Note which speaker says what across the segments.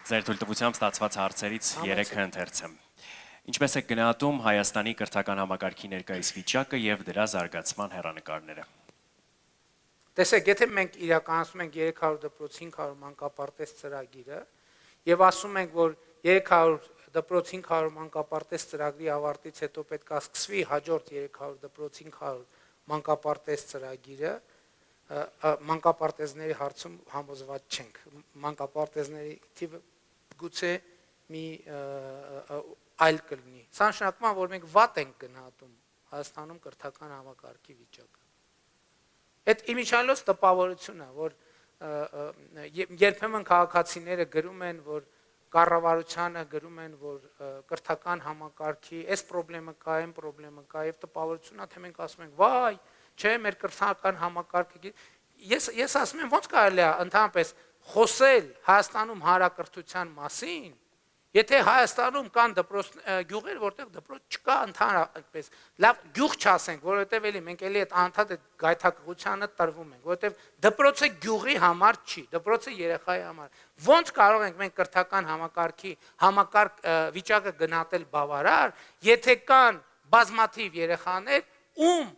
Speaker 1: Ձեր թույլտվությամբ ստացված հարցերից 3-ը ընթերցեմ։ Ինչպես եք գնահատում Հայաստանի կրթական համակարգի ներկայիս վիճակը եւ դրա զարգացման հեռանկարները։
Speaker 2: Տեսեք, եթե մենք իրականացնում ենք 300 դպրոց 500 մանկապարտեզ ծրագիրը եւ ասում ենք, որ 300 դպրոց 500 մանկապարտեզ ծրագրի ավարտից հետո պետք է սկսվի հաջորդ 300 դպրոց 500 մանկապարտեզ ծրագիրը, մանկապարտեզների հարցում համոզված չենք։ Մանկապարտեզների թիվը գուցե մի այլ կլինի։ Սա նշանակում է, որ մենք վատ ենք գնահատում Հայաստանում կրթական համակարգի վիճակը։ Այդ իմիջիայլոց տպավորություն է, որ երբեմն քաղաքացիները գրում են, որ կառավարությանը գրում են, որ կրթական համակարգի այս խնդրեմը կա, այն խնդրեմը կա, եւ տպավորությունն է, թե մենք ասում ենք, վայ, չէ, մեր կրթական համակարգը։ Ես ասում եմ, ոնց կարելի է ընդհանրապես խոսել Հայաստանում հանրակրթության մասին, եթե Հայաստանում կան գյուղեր, որտեղ դպրոց չկա ընդհանրապես, լավ գյուղ չասենք, որովհետև էլի մենք էլի այդ անդադ գայթակղությանը տրվում ենք, որովհետև դպրոցը գյուղի համար չի, դպրոցը երեխայի համար։ Ոնց կարող ենք մենք կրթական համակարգի վիճակը գնահատել բավարար, եթե կան բազմաթիվ երեխաներ, ում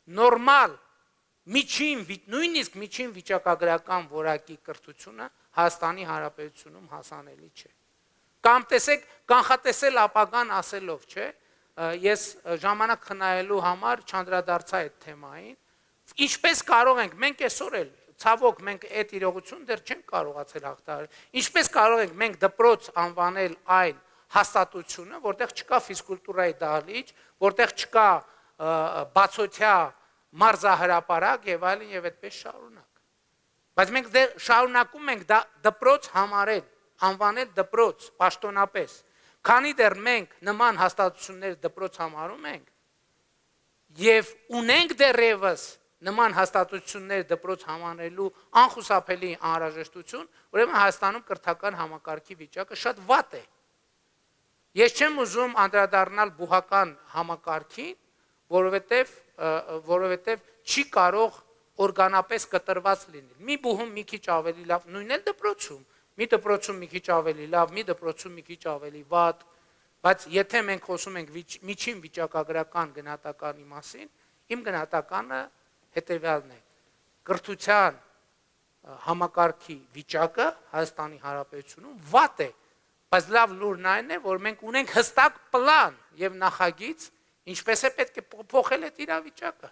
Speaker 2: նորմալ նույնիսկ միջին վիճակագրական որակի կրթությունը Հայաստանի Հանրապետությունում հասանելի չէ։ Կամ տեսեք, կանխատեսել ապագան ասելով, չէ, ես ժամանակ խնայելու համար չանդրադարձա այդ թեմային, ինչպես կարող ենք, մենք այսօր էլ, ցավոք, մենք այդ իրողություն դեռ չենք կարողացել հաղթահարել, ինչպես կարող ենք մենք դպրոց անվանել այն հաստատությունը, որտեղ չկա ֆիզկուլտուրայի դահլիճ, որտեղ չկա բացօթյա մարզահրապարակ եւ այլն եւ այդպես շարունակ։ Բայց մենք դեռ շարունակում ենք դպրոց համարել, անվանել դպրոց պաշտոնապես, քանի դեռ մենք նման հաստատություններ դպրոց համարում ենք եւ ունենք դեռևս նման հաստատություններ դպրոց համարելու անխուսափելի անհրաժեշտություն, ուրեմն Հայաստանում կրթական համակարգի վիճակը շատ վատ է։ Ես չեմ ուզում անդրադառնալ բուհական համակարգին, որովհետև չի կարող օրգանապես կտրված լինել։ Մի բուհում մի քիչ ավելի լավ, նույնն էլ դպրոցում, մի դպրոցում մի քիչ ավելի լավ, մի դպրոցում մի քիչ ավելի վատ, բայց եթե մենք խոսում ենք միջին վիճակագրական գնահատականի մասին, իմ գնահատականը հետևյալն է. կրթության համակարգի վիճակը Հայաստանի Հանրապետությունում վատ է, բայց լավ լուրն այն է, որ մենք ունենք հստակ պլան եւ նախագիծ, ինչպես է պետք է փոխել այդ իրավիճակը։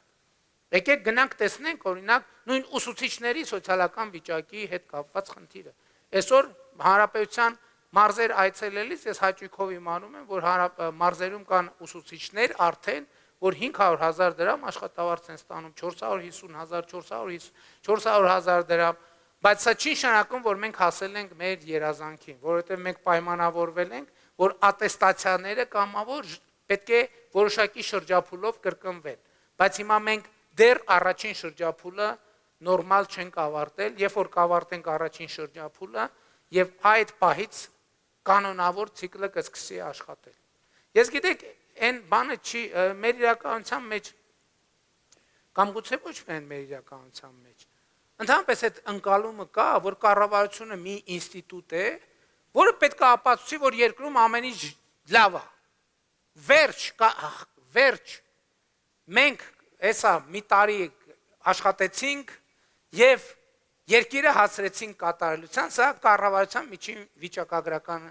Speaker 2: Եկեք գնանք տեսնենք, օրինակ, նույն ուսուցիչների սոցիալական վիճակի հետ կապված խնդիրը։ Այսօր հանրապետության մարզեր այցելելիս ես հաճույքով իմանում եմ, որ մարզերում կան ուսուցիչներ արդեն, որ 500,000 դրամ աշխատավարձ են ստանում, 450,000, 400,000 դրամ, բայց սա չի նշանակում, որ մենք հասել ենք մեր երազանքին, որովհետև մենք պայմանավորվել ենք, որ ատեստացիաները կամավոր պետք է որոշակի շրջափուլով կրկնվեն, բայց հիմա մենք դեռ առաջին շրջափուլը նորմալ չենք ավարտել, երբ որ կավարտենք առաջին շրջափուլը եւ այդ պահից կանոնավոր ցիկլը կսկսի աշխատել։ Ես գիտեք, այն բանը չի մեր իրականության մեջ կամ գուցե ոչ միայն մեր իրականության մեջ։ Ընդհանրապես այդ ընկալումը կա, որ կառավարությունը մի ինստիտուտ է, որը պետք է ապացուցի, որ երկրում ամեն ինչ լավ է։ Վերջ, մենք հեսա մի տարի աշխատեցինք եւ երկիրը հասցրեցինք կատարելության, սա կառավարության միջին վիճակագրական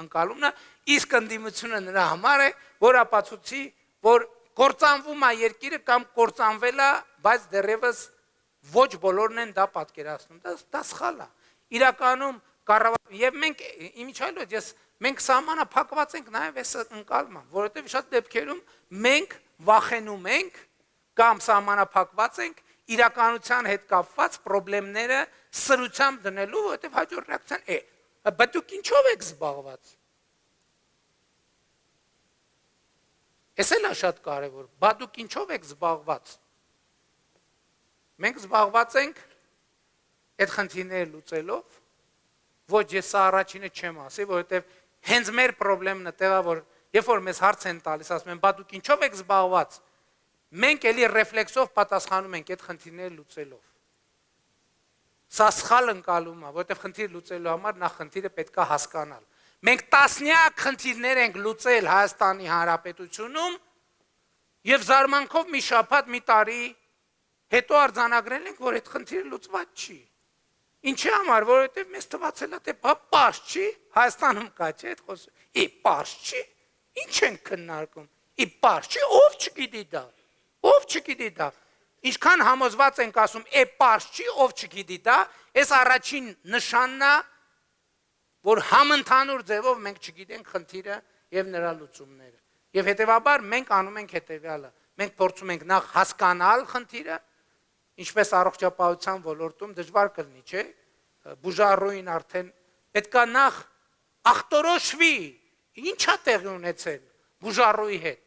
Speaker 2: ընկալումն է, իսկ ընդդիմությունը նրա համար է, որ ապացուցի, որ կործանվում է երկիրը կամ կործանվել է, բայց դեռևս ոչ բոլորն են դա պատկերացնում, դա սխալ է։ Իրականում եւ մենք իմիջիայլոց մենք սահմանափակված ենք նաեւ այս ընկալման, որովհետեւ շատ դեպքերում մենք վախենում ենք կամ սահմանափակված ենք իրականության հետ կապված խնդիրները սրությամբ դնելու, որովհետև հաջորդ ռեակցիան է, բայց դուք ինչով եք զբաղված։ Էս էլ է շատ կարևոր, բայց դուք ինչով եք զբաղված։ Մենք զբաղված ենք այդ խնդիրները լուծելով, ոչ ես սա առաջինը չեմ ասի, որովհետև հենց մեր խնդիրն է տեղա, որ երբ որ մեզ հարց են տալիս, ասում են, բայց դուք ինչով եք զբաղված։ Մենք էլի ռեֆլեքսով պատասխանում ենք այդ խնդիրները լուծելով։ Սա սխալ ընկալում է, որտեղ խնդիր լուծելու համար նախ խնդիրը պետք է հասկանալ։ Մենք տասնյակ խնդիրներ ենք լուծել Հայաստանի Հանրապետությունում եւ զարմանքով մի շաբաթ, մի տարի հետո արձանագրել ենք, որ այդ խնդիրը լուծված չի։ Ինչի համար, որովհետեւ մեզ թվացել է թե պարզ չի, Հայաստանում կա չէ այդ խոսքը։ Պարզ չի։ Ինչ են քննարկում։ Պարզ չի, ով չգիտի դա։ Ով չգիտի դա։ Ինչքան համոզված ենք ասում, պարզ չի, ով չգիտի դա, այս առաջին նշանն է, որ համընդհանուր ձևով մենք չգիտենք խնդիրը եւ նրա լուծումները։ Եվ հետեւաբար մենք անում ենք հետեւյալը. մենք փորձում ենք նախ հասկանալ խնդիրը, ինչպես առողջապահության ոլորտում դժվար կլինի, չէ՞։ Բուժառուին արդեն պետքա նախ ախտորոշվի, ինչա տեղի ունեցել բուժառուի հետ,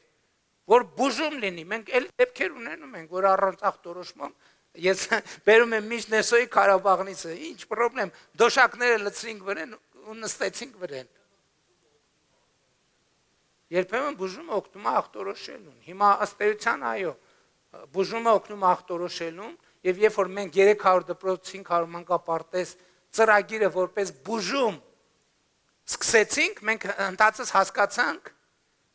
Speaker 2: որ բուժում լինի։ Մենք էլ դեպքեր ունենում ենք, որ առանց ախտորոշման ես բերում եմ միշտ Նեսոյի Ղարաբաղնիցը, ինչ պրոբլեմ, դոշակները լցրինք վրան ու նստեցինք վրան։ Երբեմն բուժումը օգնում է ախտորոշելուն։ Հիմա ըստ էության այո, բուժումը օգնում է ախտորոշելուն, եւ երբ որ մենք 300 դպրոց 500 մանկապարտեզ ծրագիրը որպես բուժում սկսեցինք, մենք ընդհանրապես հասկացանք,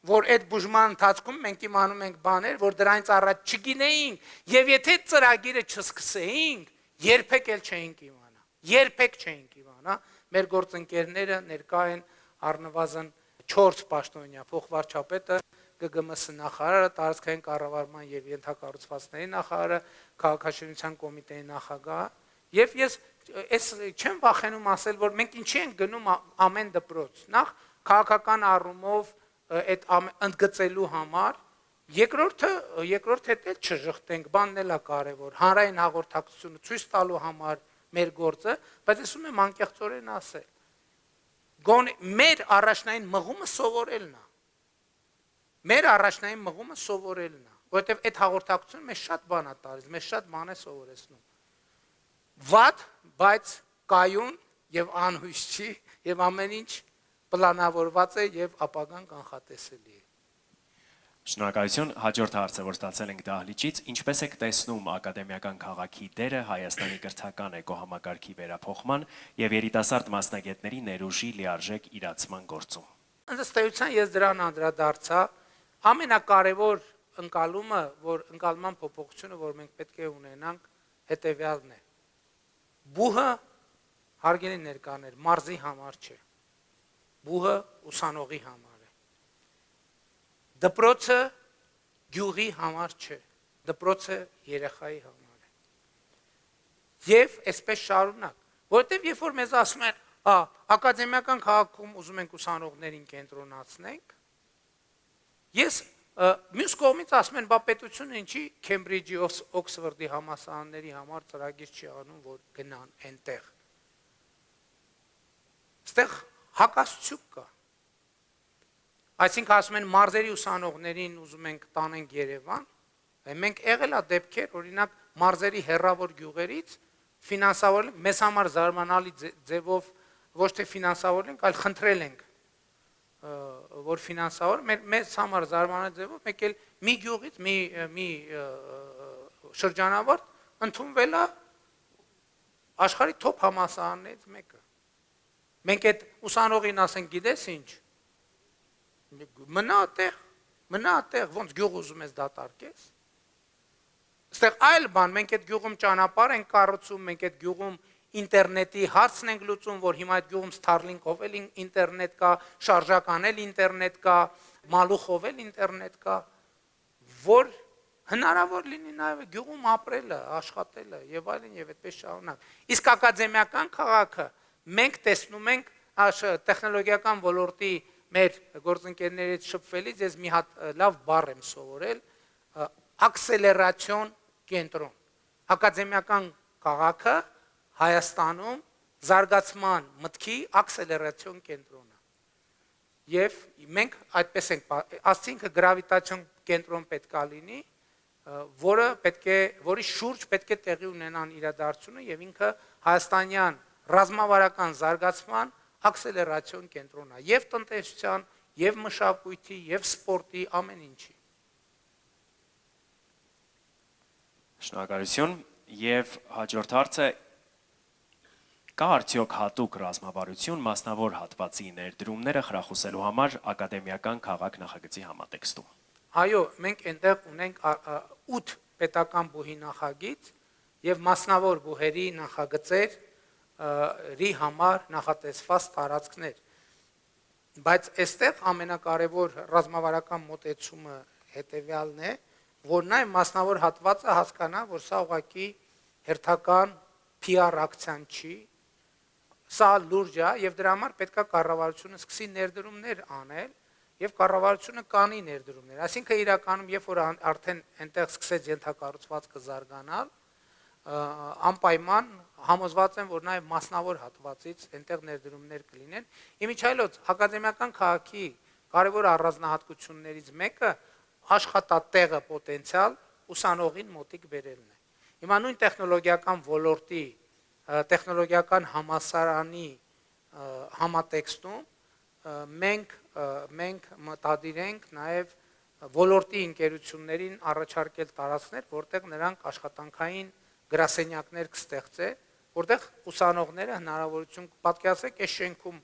Speaker 2: որ այդ բուժման ընթացքում մենք իմանում ենք բաներ, որ դրանից առաջ չգինեինք, եւ եթե ծրագիրը չսկսեինք, երբեք էլ չէինք իմանա։ Երբեք չէինք իմանա։ Մեր գործընկերները ներկա են առնվազն 4 պաշտոնյա, փոխվարչապետը, ԳԳՄՍ նախարարը, տարածքային կառավարման եւ ենթակառուցվածքների նախարարը, քաղաքաշինության կոմիտեի նախագահը, եւ ես չեմ վախենում ասել, որ մենք ինչի ենք գնում ամեն դպրոց, նախ քաղաքական առումով այդ ընդգծելու համար, երկրորդ հետ էլ չժխտենք, բանն էլ է կարևոր, հանրային հաղորդակցությունը ցույց տալու համար մեր գործը, բայց ես ուզում եմ անկեղծորեն ասել, գոնե մեր առաջնային մղումը սովորելն է։ Մեր առաջնային մղումը սովորելն է, որովհետև այդ հաղորդակցությունը մեզ շատ բան է տալիս, մեզ շատ բան է սովորեցնում։ Վատ, բայց կայուն եւ անհույս չի, եւ ամեն ինչ պլանավորված է եւ ապագան կանխատեսելի է։
Speaker 1: Շնորհակալություն, հաջորդ հարցը, որ ստացել ենք դահլիճից, ինչպես եք տեսնում ակադեմիական քաղաքի դերը Հայաստանի կրթական էկոհամակարգի վերափոխման եւ երիտասարդ մասնագետների ներուժի լիարժեք իրացման գործում։
Speaker 2: Ըստ էության ես դրան անդրադարձա, ամենակարևոր ընկալումը, որ ընկալման փոփոխությունը, որ մենք պետք է ունենանք, հետեւյալն է։ Բուհը հարգելի ներկաներ, մարզի համար չէ։ Բուհը ուսանողի համար է։ Դպրոցը գյուղի համար չէ, դպրոցը երեխայի համար է։ Եվ այսպես շարունակ, որովհետև երբ որ մեզ ասում են, ակադեմիական քաղաքում ուզում ենք ուսանողներին կենտրոնացնենք, ես մյուս կողմից ասում են, բա պետությունը ինչի Քեմբրիջի, Օքսֆորդի համալսարանների համար ծրագիր չի անում, որ գնան այնտեղ։ Այստեղ հակասություն կա։ Այսինքն ասում են մարզերի ուսանողներին ուզում ենք տանենք Երևան, մենք եղել է դեպքեր, օրինակ մարզերի հեռավոր գյուղերից ֆինանսավորել ենք, մեզ համար զարմանալի ձևով ոչ թե ֆինանսավորել ենք, այլ խնդրել ենք, որ ֆինանսավոր, մեզ համար զարմանալի ձևով մեկ էլ մի գյուղից մի շրջանավարտ ընդունվել է աշխարհի թոփ համալսարաններից մեկը։ Մենք այդ ուսանողին ասենք, գիտես ինչ, մնա այդտեղ, ոնց գյուղ ուզում ես դատարկես։ Այստեղ այլ բան, մենք այդ գյուղում ճանապարհ ենք կառուցում, մենք այդ գյուղում ինտերնետի հարցն ենք լուծում, որ հիմա այդ գյուղում Starlink-ով էլ ինտերնետ կա, շարժական էլ ինտերնետ կա, մալուխով էլ ինտերնետ կա, որ հնարավոր լինի նաև գյուղում ապրելը, աշխատելը եւ այլն եւ այդպես շարունակ։ Իսկ ակադեմիական քաղաքը մենք տեսնում ենք տեխնոլոգիական ոլորտի մեր գործընկերներից շփվելիս ես մի հատ լավ բառ եմ սովորել, աքսելերացիոն կենտրոն։ Ակադեմիական քաղաքը Հայաստանում զարգացման մտքի աքսելերացիոն կենտրոնն է։ Եվ մենք այդպես ենք ասենք գրավիտացիոն կենտրոն պետք է լինի, որի շուրջ պետք է տեղի ունենան իրադարձությունը եւ ինքը հայաստանյան ռազմավարական զարգացման աքսելերացիոն կենտրոնն է եւ տնտեսության, եւ մշակույթի, եւ սպորտի, ամեն ինչի։
Speaker 1: Շնորհակալություն եւ հաջորդ հարցը Կա արդյոք հատուկ ռազմավարություն մասնավոր հատվածի ներդրումները խրախուսելու համար ակադեմիական քաղաք նախագծի համատեքստում։
Speaker 2: Այո, մենք այնտեղ ունենք 8 պետական բուհի նախագիծ եւ մասնավոր բուհերի նախագծերի համար նախատեսված տարածքներ։ Բայց այստեղ ամենակարևոր ռազմավարական մոտեցումը հետեւյալն է, որ նաեւ մասնավոր հատվածը հասկանա, որ սա ուղղակի հերթական PR ակցիան չի, սա լուրջ է եւ դրա համար պետքա կառավարությունը սկսի ներդրումներ անել եւ կառավարությունը կանի ներդրումներ։ Այսինքն իրականում երբ որ արդեն այնտեղ սկսեց ենթակառուցվածքը զարգանալ, անպայման համոզված եմ, որ նաեւ մասնավոր հատվածից այնտեղ ներդրումներ կլինեն։ Իմիջիայլոց ակադեմիական քաղաքի կարևոր առանձնահատկություններից մեկը աշխատատեղը պոտենցիալ ուսանողին մոտիկ բերելն է։ Հիմա նույն տեխնոլոգիական ոլորտի տեխնոլոգիական համալսարանի համատեքստում մենք մտադիր ենք նաև ոլորտի ընկերություններին առաջարկել տարածքներ, որտեղ նրանք աշխատանքային գրասենյակներ կստեղծեն, որտեղ ուսանողները հնարավորություն պատկերացրեք, այս շենքում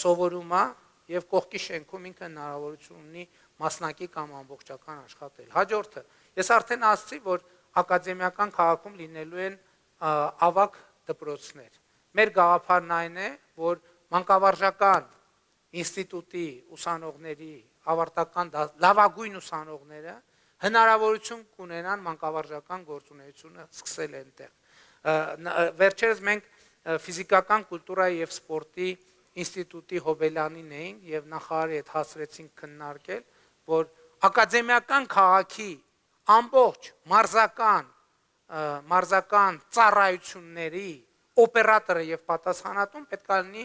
Speaker 2: սովորում է եւ կողքի շենքում ինքը հնարավորություն ունի մասնակի կամ ամբողջական աշխատել։ Հաջորդը, ես արդեն ասացի, որ ակադեմիական քաղաքում լինելու են ավագ դպրոցներ։ Մեր գաղափարն այն է, որ մանկավարժական ինստիտուտի ուսանողների ավարտական լավագույն ուսանողները հնարավորություն կունենան մանկավարժական գործունեությունը սկսել այնտեղ։ Վերջերս մենք ֆիզիկական կուլտուրայի եւ սպորտի ինստիտուտի Հոբելյանին էինք եւ նախարարի հետ հասրեցինք քննարկել, որ ակադեմիական քաղաքի ամբողջ մարզական ծառայությունների օպերատորը եւ պատասխանատուն պետք է լինի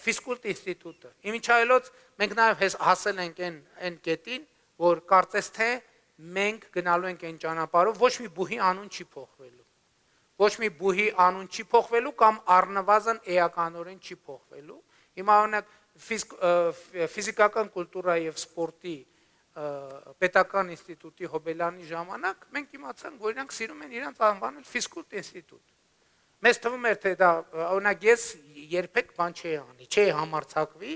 Speaker 2: ֆիզկուլտ ինստիտուտը։ Իմիջիայլոց մենք նաեւ հասել ենք այն կետին, որ կարծես թե մենք գնալու ենք այն ճանապարհով, ոչ մի բուհի անուն չի փոխվելու։ Ոչ մի բուհի անուն չի փոխվելու կամ առնվազն էականորեն չի փոխվելու։ Հիմա օրինակ ֆիզիկական կուլտուրայի եւ սպորտի պետական ինստիտուտի Հոբելյանի ժամանակ մենք իմացանք, որ իրանք սիրում են իրանք անվանել ֆիզկուլտ ինստիտուտ։ Մեզ թվում էր, թե դա օրինակ ես երբեք բան չի անի, չի համարցակվի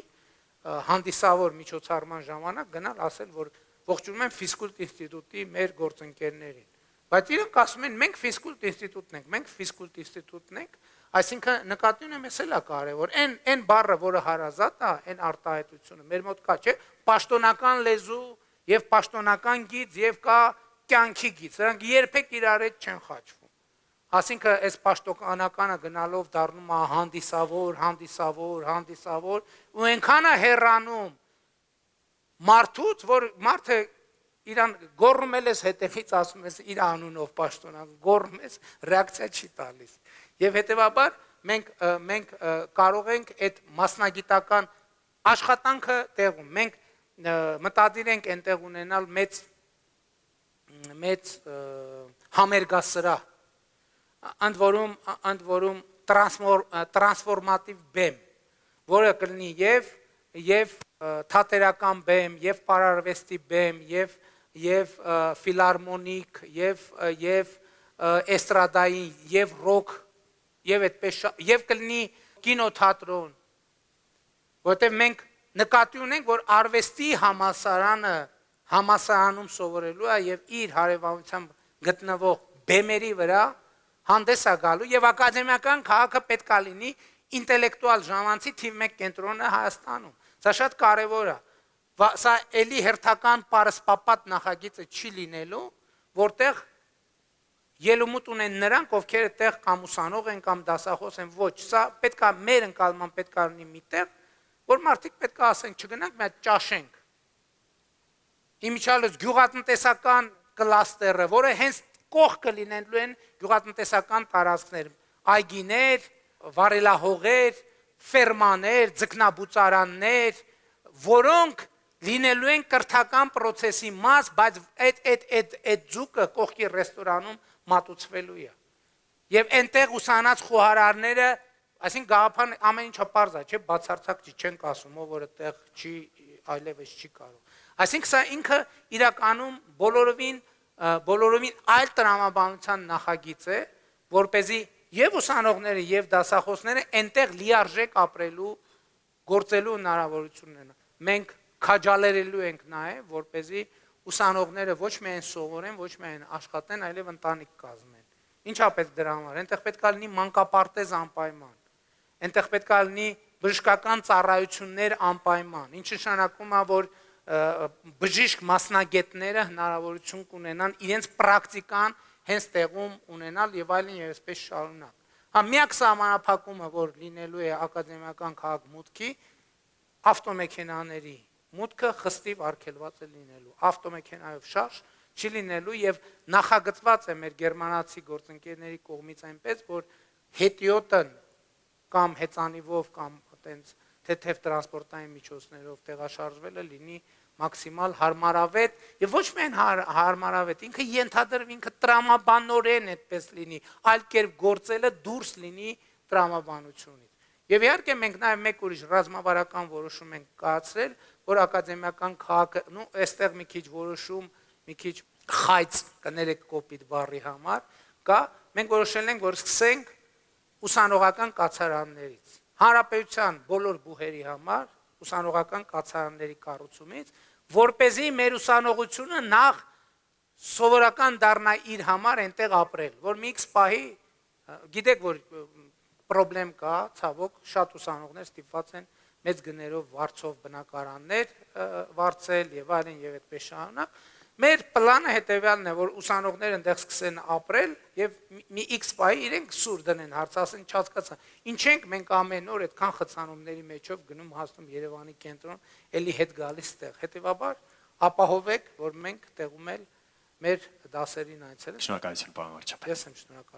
Speaker 2: հանդիսավոր միջոցառման ժամանակ գնալ ասել, որ ողջունում եմ ֆիզկուլտ ինստիտուտի մեր գործընկերներին։ Բայց իրանք ասում են, մենք ֆիզկուլտ ինստիտուտն ենք, մենք ֆիզկուլտ ինստիտուտն ենք, այսինքն նկատի ունեմ, էս էլ է կարևոր։ Այն բառը, որը հարազատ է, այն արտահայտությունը մեր մոտ կա, չէ՞, պաշտոնական լեզու եւ պաշտոնական գիծ եւ կա կյանքի գիծ։ Նրանք երբեք իրար հետ չեն խաչվում։ Այսինքն այս պաշտոնականը գնալով դառնում է հանդիսավոր, ու այնքան է հեռանում մարդուց, որ մարդը իրան գոռում ես հետևից ասում ես իր անունով պաշտոնակ, գոռում ես, ռեակցիա չի տալիս։ Եվ հետեւաբար մենք կարող ենք այդ մասնագիտական աշխատանքը տեղում, մենք մտադիր ենք այնտեղ ունենալ մեծ համերգասրահ, ընդ որում տրանսֆորմատիվ բեմ, որը կլինի եւ թատերական բեմ, եւ պարարվեստի բեմ, եւ ֆիլարմոնիկ, եւ էստրադային, եւ ռոք, եւ այդպես եւ կլինի կինոթատրոն, որտեղ մենք նկատի ունենք, որ արվեստի համալսարանում սովորելու է եւ իր հարևանությամբ գտնվող բեմերի վրա հանդես է գալու եւ ակադեմիական քաղաքը պետք է լինի ինտելեկտուալ ժամանցի թիվ 1 կենտրոնը Հայաստանում։ Սա շատ կարևոր է։ Սա էլի հերթական պարսպապատ նախագիծը չի լինելու, որտեղ ելումուտ ունեն նրանք, ովքեր այդտեղ կամ ուսանող են կամ դասախոս են, ոչ, սա պետք է մեր ընկալման պետք է լինի միտեղ, որ մարդիկ պետք է ասենք, չգնանք, մի հատ ճաշենք։ Իմիջիայլոց գյուղատնտեսական կլաստերը, որը հենց կողքը լինելու են գյուղատնտեսական տարածքներ, այգիներ, վարելահողեր, ֆերմաներ, ձկնաբուծարաններ, որոնք լինելու են կրթական process-ի մաս, բայց այդ ձուկը կողքի ռեստորանում մատուցվելու է։ Եվ այնտեղ ուսանած խոհարարները, այսինքն գաղափարն ամեն ինչը պարզ է, չէ, բացարձակ չենք ասում, որ այդտեղ չի այլևս չի կարող։ Այսինքն սա ինքը իրականում բոլորովին այլ տրամաբանության նախագիծ է, որպեսզի եւ ուսանողները եւ դասախոսները այնտեղ լիարժեք ապրելու գործելու հնարավորություն ունեն։ Մենք քաջալերելու ենք նաեւ, որպեսզի ուսանողները ոչ միայն սովորեն, ոչ միայն աշխատեն, այլև ընտանիք կազմեն։ Ինչա պետք դրա համար։ Այնտեղ պետք է լինի մանկապարտեզ անպայման։ Այնտեղ պետք է լինի բժշկական ծառայություններ անպայման։ Ինչը նշանակում է, որ բժիշկ մասնագետները հնարավորություն կունենան իրենց պրակտիկան հենց տեղում ունենալ եւ այլն եւ այսպես շարունակ։ Հա միակ սահմանափակումը, որ լինելու է ակադեմիական քաղաքմուտքի, ավտոմեքենաների մուտքը խստիվ արգելված է լինելու։ Ավտոմեքենայով շարժ չի լինելու եւ նախագծված է մեր գերմանացի գործընկերների կողմից այնպես, որ հետիոտն կամ հեծանիվով կամ այտենց թեթև տրանսպորտային միջոցներով տեղաշարժվելը լինի մաքսիմալ հարմարավետ եւ ոչ միայն հարմարավետ, ինքը ենթադրվի, ինքը տրամաբանորեն այդպես լինի, այլ կերպ գործելը դուրս լինի տրամաբանությունից։ Եվ իհարկե մենք նաեւ մեկ ուրիշ ռազմավարական որոշում ենք կայացրել, որ ակադեմիական քաղաքը, այստեղ մի քիչ որոշում, մի քիչ խայծ կներեք կոպիտ բառի համար, կա, մենք որոշել ենք, որ սկսենք ուսանողական կացարաններից։ Հանրապետության բոլոր բուհերի համար ուսանողական կացարանների կառուցումից, որպեսզի մեր ուսանողությունը նախ սովորական դառնա իր համար այնտեղ ապրել, որ մի քիչ պահի, գիտեք, որ պրոբլեմ կա, ցավոք, շատ ուսանողներ ստիպված են մեծ գներով վարձով բնակարաններ վարձել եւ այլն եւ այդպես շարունակ։ Մեր պլանը հետեւյալն է, որ ուսանողները այնտեղ սկսեն ապրել եւ մի X պահի իրենք սուր դնեն, հարցասեն, չհասկացա։ Ինչ ենք մենք ամեն օր այդքան խցանումների մեջով գնում հասնում Երևանի կենտրոն, էլի հետ գալիս տեղ։ Հետեւաբար ապահովեք, որ մենք տեղում էլ մեր դասերին այցելենք։
Speaker 1: Շնորհակալություն, պարոն վարչապետ։
Speaker 2: Ես եմ շնորհակալ։